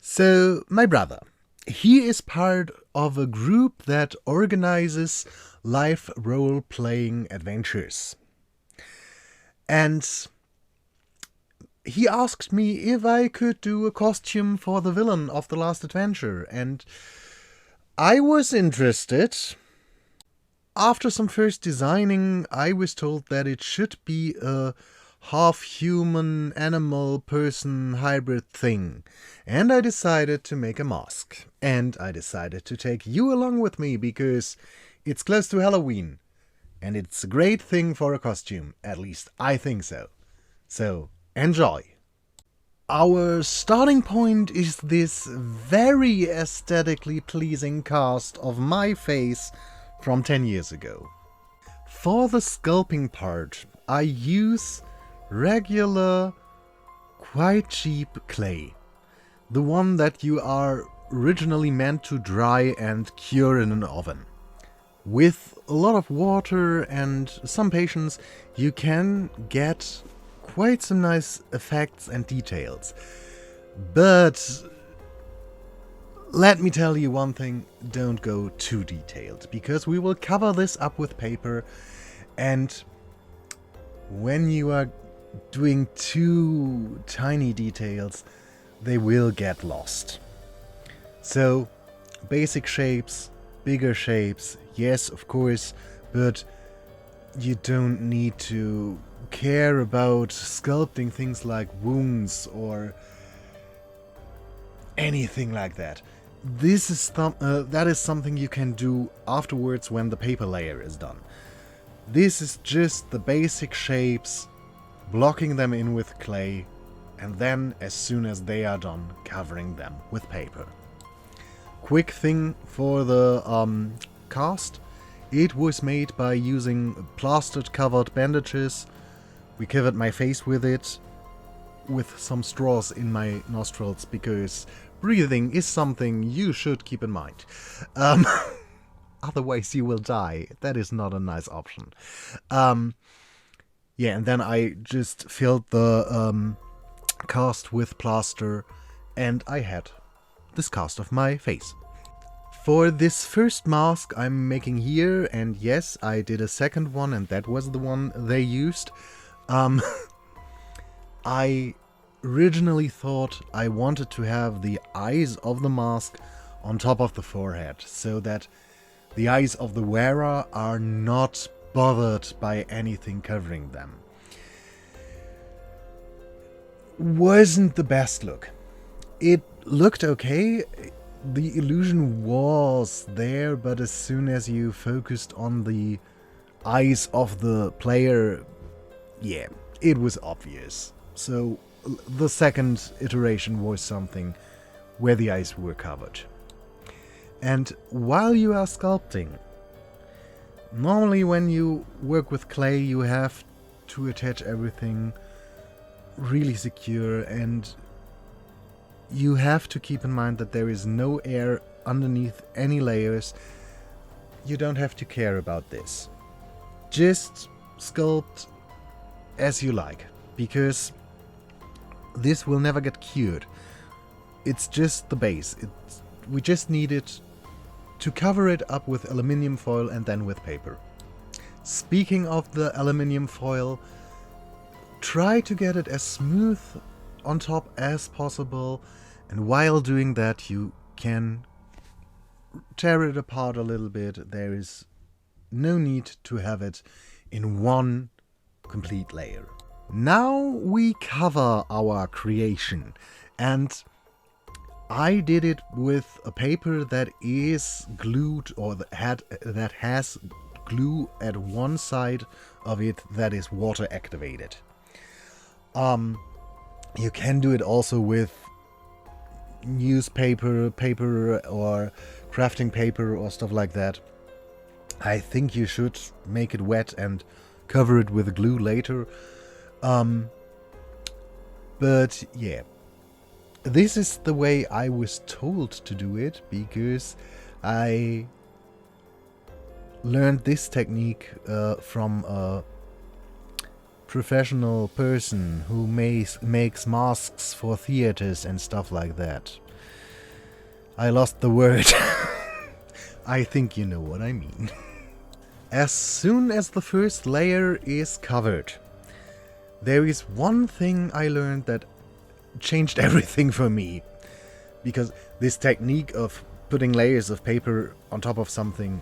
So, my brother, he is part of a group that organizes live role-playing adventures. And he asked me if I could do a costume for the villain of the last adventure, and I was interested. After some first designing, I was told that it should be a half-human, animal-person hybrid thing. And I decided to make a mask. And I decided to take you along with me because it's close to Halloween. And it's a great thing for a costume. At least I think so. So, enjoy. Our starting point is this very aesthetically pleasing cast of my face from 10 years ago. For the sculpting part, I use regular, quite cheap clay. The one that you are originally meant to dry and cure in an oven. With a lot of water and some patience, you can get quite some nice effects and details. But let me tell you one thing, don't go too detailed, because we will cover this up with paper, and when you are doing too tiny details, they will get lost. So, basic shapes, bigger shapes, yes, of course, but you don't need to care about sculpting things like wounds or anything like that. That is something you can do afterwards when the paper layer is done. This is just the basic shapes, blocking them in with clay, and then as soon as they are done, covering them with paper. Quick thing for the cast. It was made by using plastered covered bandages. We covered my face with it, with some straws in my nostrils, because breathing is something you should keep in mind. Otherwise you will die. That is not a nice option. Yeah, and then I just filled the cast with plaster, and I had this cast of my face. For this first mask I'm making here, and yes, I did a second one, and that was the one they used. I originally thought I wanted to have the eyes of the mask on top of the forehead, so that the eyes of the wearer are not bothered by anything covering them. Wasn't the best look. It looked okay. The illusion was there, but as soon as you focused on the eyes of the player, yeah, it was obvious. So the second iteration was something where the eyes were covered. And while you are sculpting, normally when you work with clay, you have to attach everything really secure, and you have to keep in mind that there is no air underneath any layers. You don't have to care about this. Just sculpt as you like, because this will never get cured. It's just the base. We just need it to cover it up with aluminium foil and then with paper. Speaking of the aluminium foil, try to get it as smooth on top as possible, and while doing that you can tear it apart a little bit. There is no need to have it in one complete layer. Now we cover our creation, and I did it with a paper that is glued, or that has glue at one side of it that is water activated. You can do it also with newspaper, paper, or crafting paper or stuff like that. I think you should make it wet and cover it with glue later. But yeah, this is the way I was told to do it, because I learned this technique from a professional person who makes masks for theaters and stuff like that. I lost the word. I think you know what I mean. As soon as the first layer is covered, there is one thing I learned that changed everything for me. Because this technique of putting layers of paper on top of something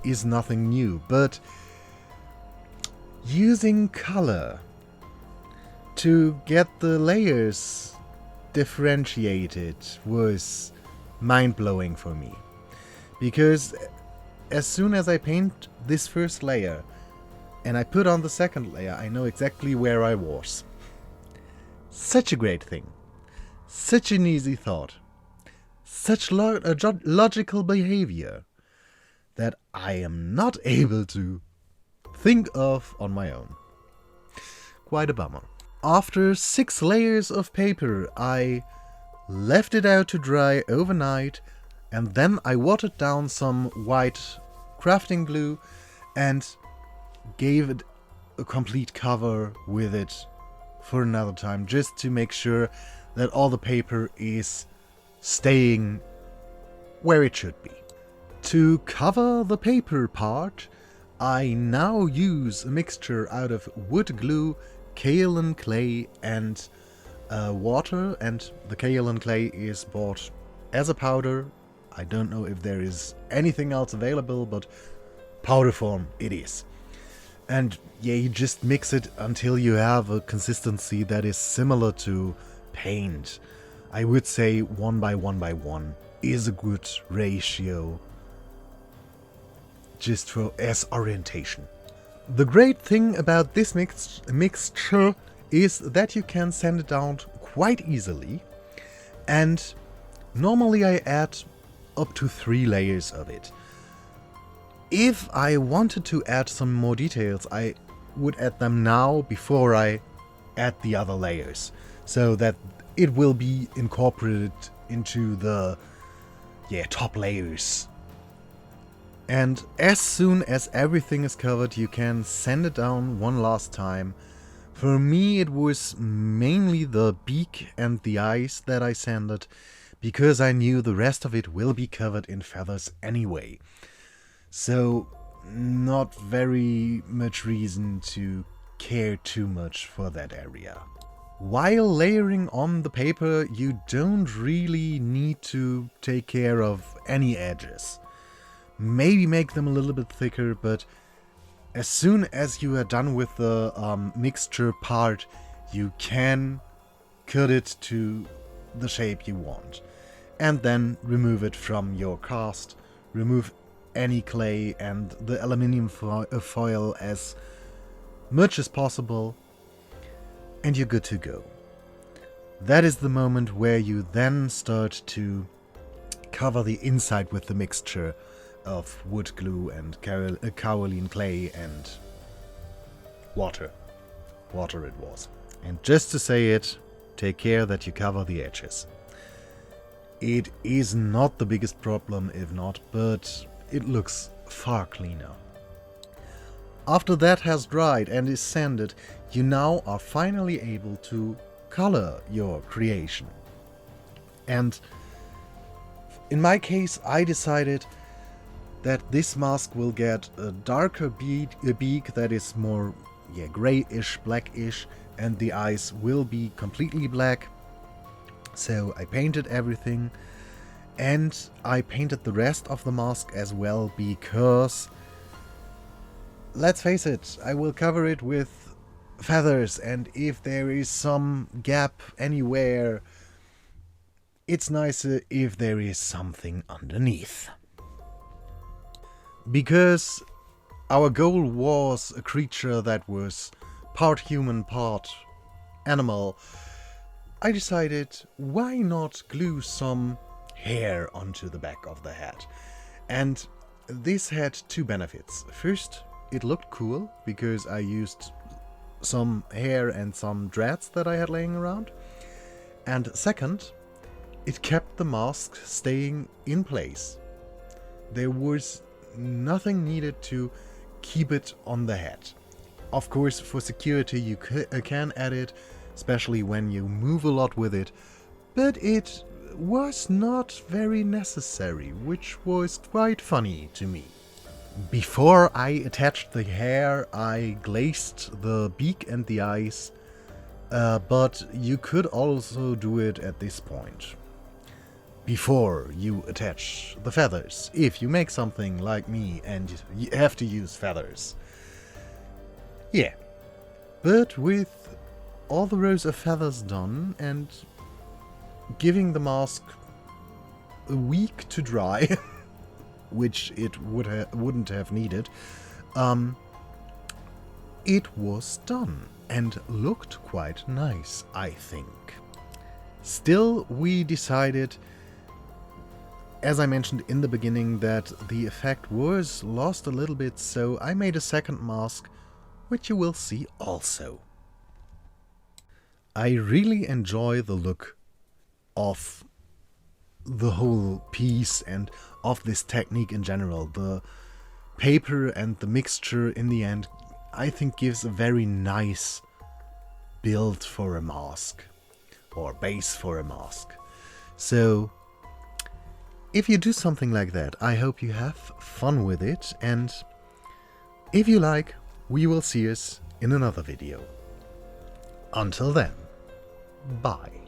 is nothing new, but using color to get the layers differentiated was mind-blowing for me. Because as soon as I paint this first layer and I put on the second layer, I know exactly where I was. Such a great thing. Such an easy thought. Such logical behavior that I am not able to think of on my own. Quite a bummer. After 6 layers of paper, I left it out to dry overnight, and then I watered down some white crafting glue and gave it a complete cover with it for another time, just to make sure that all the paper is staying where it should be. To cover the paper part, I now use a mixture out of wood glue, kaolin clay and water, and the kaolin clay is bought as a powder. I don't know if there is anything else available, but powder form it is. And yeah, you just mix it until you have a consistency that is similar to paint. I would say 1 by 1 by 1 is a good ratio just for as orientation. The great thing about this mixture is that you can sand it down quite easily, and normally I add up to 3 layers of it. If I wanted to add some more details, I would add them now before I add the other layers, so that it will be incorporated into the top layers. And as soon as everything is covered, you can sand it down one last time. For me, it was mainly the beak and the eyes that I sanded, because I knew the rest of it will be covered in feathers anyway. So, not very much reason to care too much for that area. While layering on the paper, you don't really need to take care of any edges. Maybe make them a little bit thicker, but as soon as you are done with the mixture part, you can cut it to the shape you want. And then remove it from your cast, remove any clay and the aluminium foil as much as possible, and you're good to go. That is the moment where you then start to cover the inside with the mixture of wood glue and kaolin clay and water. Water it was. And just to say it, take care that you cover the edges. It is not the biggest problem, if not, but it looks far cleaner. After that has dried and is sanded, you now are finally able to color your creation. And in my case, I decided that this mask will get a darker beak that is more grayish, blackish, and the eyes will be completely black. So I painted everything, and I painted the rest of the mask as well, because let's face it, I will cover it with feathers, and if there is some gap anywhere, it's nicer if there is something underneath. Because our goal was a creature that was part human, part animal, I decided, why not glue some hair onto the back of the head? And this had 2 benefits. First, it looked cool, because I used some hair and some dreads that I had laying around. And second, it kept the mask staying in place. There was nothing needed to keep it on the head. Of course, for security you can add it, especially when you move a lot with it, but it was not very necessary, which was quite funny to me. Before I attached the hair, I glazed the beak and the eyes, but you could also do it at this point. Before you attach the feathers, if you make something like me and you have to use feathers. Yeah, but with all the rows of feathers done and giving the mask a week to dry, which it wouldn't have needed, it was done and looked quite nice, I think. Still, we decided, as I mentioned in the beginning, that the effect was lost a little bit, so I made a second mask, which you will see also. I really enjoy the look of the whole piece and of this technique in general. The paper and the mixture in the end, I think, gives a very nice build for a mask, or base for a mask. So if you do something like that, I hope you have fun with it, and if you like, we will see us in another video. Until then, bye.